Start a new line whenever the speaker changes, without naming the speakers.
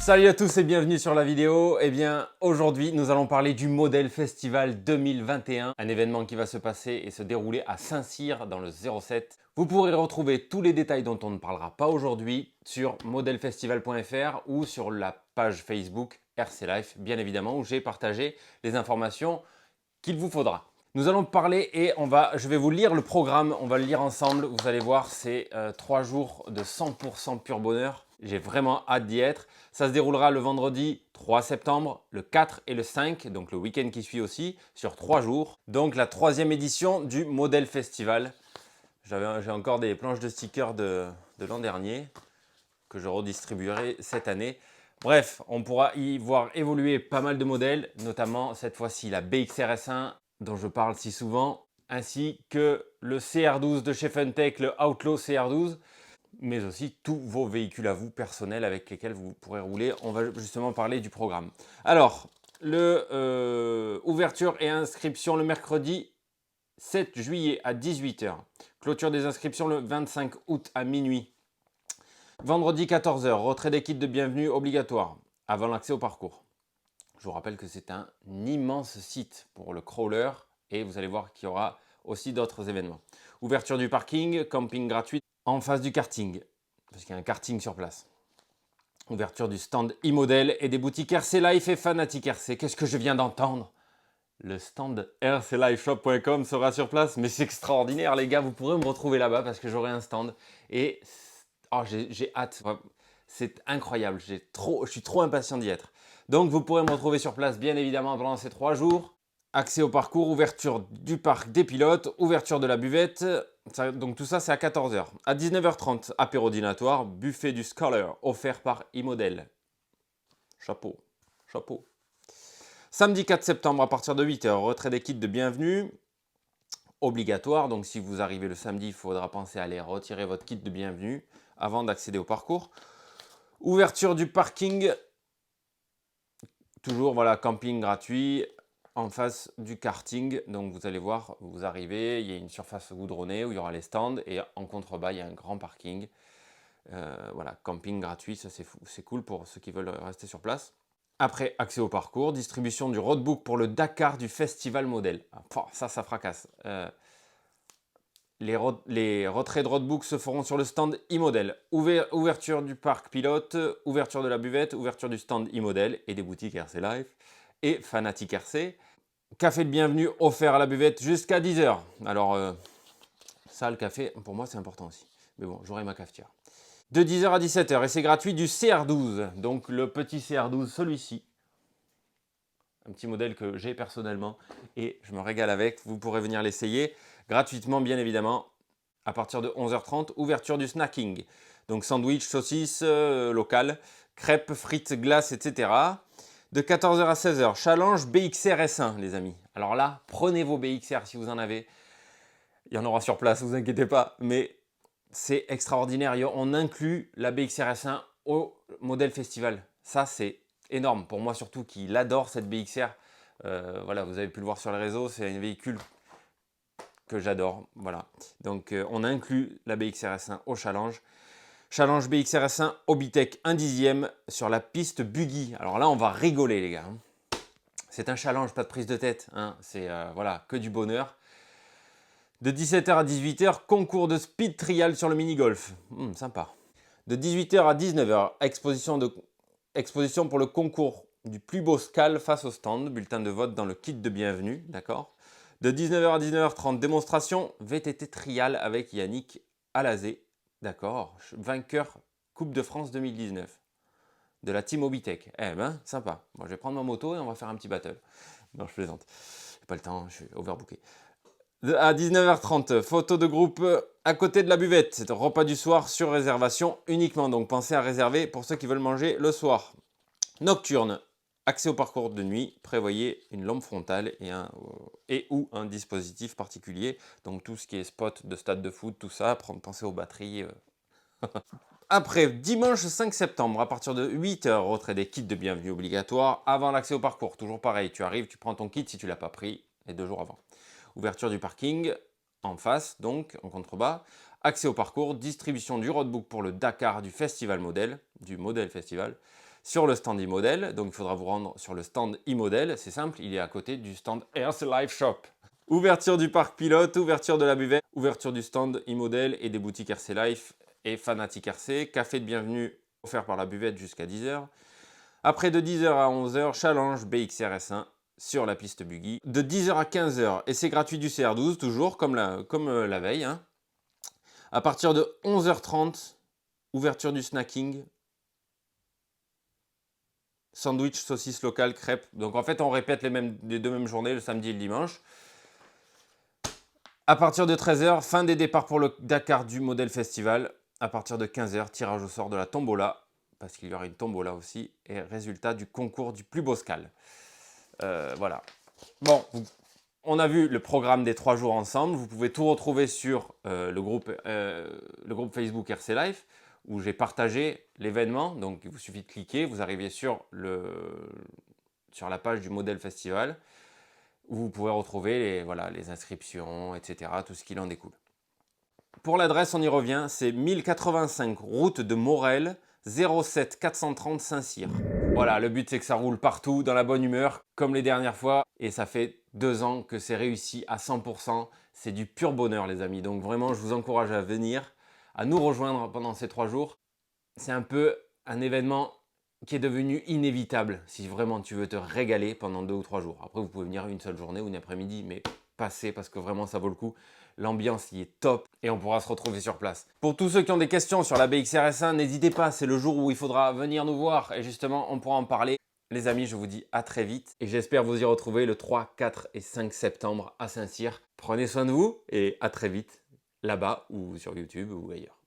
Salut à tous et bienvenue sur la vidéo. Eh bien, aujourd'hui, nous allons parler du Model Festival 2021, un événement qui va se passer et se dérouler à Saint-Cyr dans le 07. Vous pourrez retrouver tous les détails dont on ne parlera pas aujourd'hui sur modelfestival.fr ou sur la page Facebook RC Life, bien évidemment, où j'ai partagé les informations qu'il vous faudra. Nous allons parler et je vais vous lire le programme, on va le lire ensemble. Vous allez voir, c'est 3 jours de 100% pur bonheur. J'ai vraiment hâte d'y être. Ça se déroulera le vendredi 3 septembre, le 4 et le 5, donc le week-end qui suit aussi, sur 3 jours. Donc la 3e édition du Model Festival. J'ai encore des planches de stickers de l'an dernier que je redistribuerai cette année. Bref, on pourra y voir évoluer pas mal de modèles, notamment cette fois-ci la BXRS1 dont je parle si souvent, ainsi que le CR12 de chez Funtech, le Outlaw CR12, mais aussi tous vos véhicules à vous personnels avec lesquels vous pourrez rouler. On va justement parler du programme. Alors, ouverture et inscription le mercredi 7 juillet à 18 h. Clôture des inscriptions le 25 août à minuit. Vendredi 14 h, retrait des kits de bienvenue obligatoire avant l'accès au parcours. Je vous rappelle que c'est un immense site pour le crawler et vous allez voir qu'il y aura aussi d'autres événements. Ouverture du parking, camping gratuit en face du karting, parce qu'il y a un karting sur place. Ouverture du stand e-model et des boutiques RC Life et Fanatic RC. Qu'est-ce que je viens d'entendre? Le stand rclifeshop.com sera sur place, mais c'est extraordinaire les gars, vous pourrez me retrouver là-bas parce que j'aurai un stand et j'ai hâte. C'est incroyable, je suis trop impatient d'y être. Donc vous pourrez me retrouver sur place bien évidemment pendant ces 3 jours. Accès au parcours, ouverture du parc des pilotes, ouverture de la buvette. Donc tout ça c'est à 14 h. À 19 h 30, apéro dînatoire, buffet du Scholar offert par e-model. Chapeau, chapeau. Samedi 4 septembre à partir de 8 h, retrait des kits de bienvenue. Obligatoire, donc si vous arrivez le samedi, il faudra penser à aller retirer votre kit de bienvenue avant d'accéder au parcours. Ouverture du parking, toujours voilà, camping gratuit en face du karting. Donc vous allez voir, vous arrivez, il y a une surface goudronnée où il y aura les stands et en contrebas il y a un grand parking. Voilà, camping gratuit, ça c'est cool pour ceux qui veulent rester sur place. Après, accès au parcours, distribution du roadbook pour le Dakar du Festival Model. Ah, ça fracasse. Les retraits de roadbook se feront sur le stand e-model. Ouverture du parc pilote, ouverture de la buvette, ouverture du stand e-model et des boutiques RC Life et Fanatic RC. Café de bienvenue offert à la buvette jusqu'à 10 h. Alors, ça, le café, pour moi, c'est important aussi. Mais bon, j'aurai ma cafetière. De 10 h à 17 h et c'est gratuit du CR12. Donc, le petit CR12, celui-ci. Un petit modèle que j'ai personnellement et je me régale avec. Vous pourrez venir l'essayer gratuitement, bien évidemment, à partir de 11 h 30. Ouverture du snacking. Donc, sandwich, saucisses locales, crêpes, frites, glaces, etc. De 14 h à 16 h, challenge BXR S1, les amis. Alors là, prenez vos BXR si vous en avez. Il y en aura sur place, vous inquiétez pas. Mais c'est extraordinaire. On inclut la BXR S1 au Model Festival. Ça, c'est énorme. Pour moi, surtout, qui l'adore, cette BXR. Voilà, vous avez pu le voir sur les réseaux. C'est un véhicule que j'adore. Voilà. Donc, on inclut la BXR S1 au challenge. Challenge BXR S1 Obitech 1/10 sur la piste buggy. Alors là, on va rigoler, les gars. C'est un challenge, pas de prise de tête. Hein. C'est voilà, que du bonheur. De 17 h à 18 h, concours de speed trial sur le mini-golf. Sympa. De 18 h à 19 h, exposition pour le concours du plus beau scal face au stand. Bulletin de vote dans le kit de bienvenue. D'accord. De 19 h à 19 h 30, démonstration VTT trial avec Yannick Alazé. D'accord. Vainqueur Coupe de France 2019. De la team Obitech. Eh ben, sympa. Moi, je vais prendre ma moto et on va faire un petit battle. Non, je plaisante. J'ai pas le temps, je suis overbooké. À 19 h 30, photo de groupe à côté de la buvette. C'est un repas du soir sur réservation uniquement. Donc, pensez à réserver pour ceux qui veulent manger le soir. Nocturne. Accès au parcours de nuit. Prévoyez une lampe frontale et ou un dispositif particulier. Donc, tout ce qui est spot de stade de foot, tout ça. Pensez aux batteries. Après, dimanche 5 septembre, à partir de 8 h, retrait des kits de bienvenue obligatoire avant l'accès au parcours. Toujours pareil, tu arrives, tu prends ton kit si tu ne l'as pas pris, et 2 jours avant. Ouverture du parking, en face, donc, en contrebas. Accès au parcours, distribution du roadbook pour le Dakar du Festival Model, du Model Festival. sur le stand e-model. Donc il faudra vous rendre sur le stand e-model. C'est simple, il est à côté du stand RC Live Shop. Ouverture du parc pilote, ouverture de la buvette, ouverture du stand e-model et des boutiques RC Life et Fanatic RC. Café de bienvenue offert par la buvette jusqu'à 10h. Après de 10h à 11h, challenge BXRS1 sur la piste buggy. De 10h à 15h, essai gratuit du CR12, toujours comme la veille. Hein. À partir de 11h30, ouverture du snacking. Sandwich, saucisse locale, crêpes. Donc en fait, on répète les deux mêmes journées, le samedi et le dimanche. À partir de 13h, fin des départs pour le Dakar du Model Festival. À partir de 15h, tirage au sort de la tombola, parce qu'il y aura une tombola aussi, et résultat du concours du plus beau scal. Voilà. Bon, on a vu le programme des 3 jours ensemble. Vous pouvez tout retrouver sur le groupe Facebook RC Life, où j'ai partagé l'événement. Donc, il vous suffit de cliquer, vous arrivez sur la page du Model Festival, où vous pouvez retrouver les inscriptions, etc., tout ce qu'il en découle. Pour l'adresse, on y revient, c'est 1085 route de Morel, 07 430 Saint-Cyr. Voilà, le but c'est que ça roule partout, dans la bonne humeur, comme les dernières fois. Et ça fait 2 ans que c'est réussi à 100%. C'est du pur bonheur les amis. Donc vraiment, je vous encourage à venir, à nous rejoindre pendant ces 3 jours. C'est un peu un événement qui est devenu inévitable si vraiment tu veux te régaler pendant 2 ou 3 jours. Après, vous pouvez venir une seule journée ou une après-midi, mais passez parce que vraiment ça vaut le coup. L'ambiance y est top et on pourra se retrouver sur place. Pour tous ceux qui ont des questions sur la BXRS1, n'hésitez pas, c'est le jour où il faudra venir nous voir et justement on pourra en parler. Les amis, je vous dis à très vite et j'espère vous y retrouver le 3, 4 et 5 septembre à Saint-Cyr. Prenez soin de vous et à très vite là-bas ou sur YouTube ou ailleurs.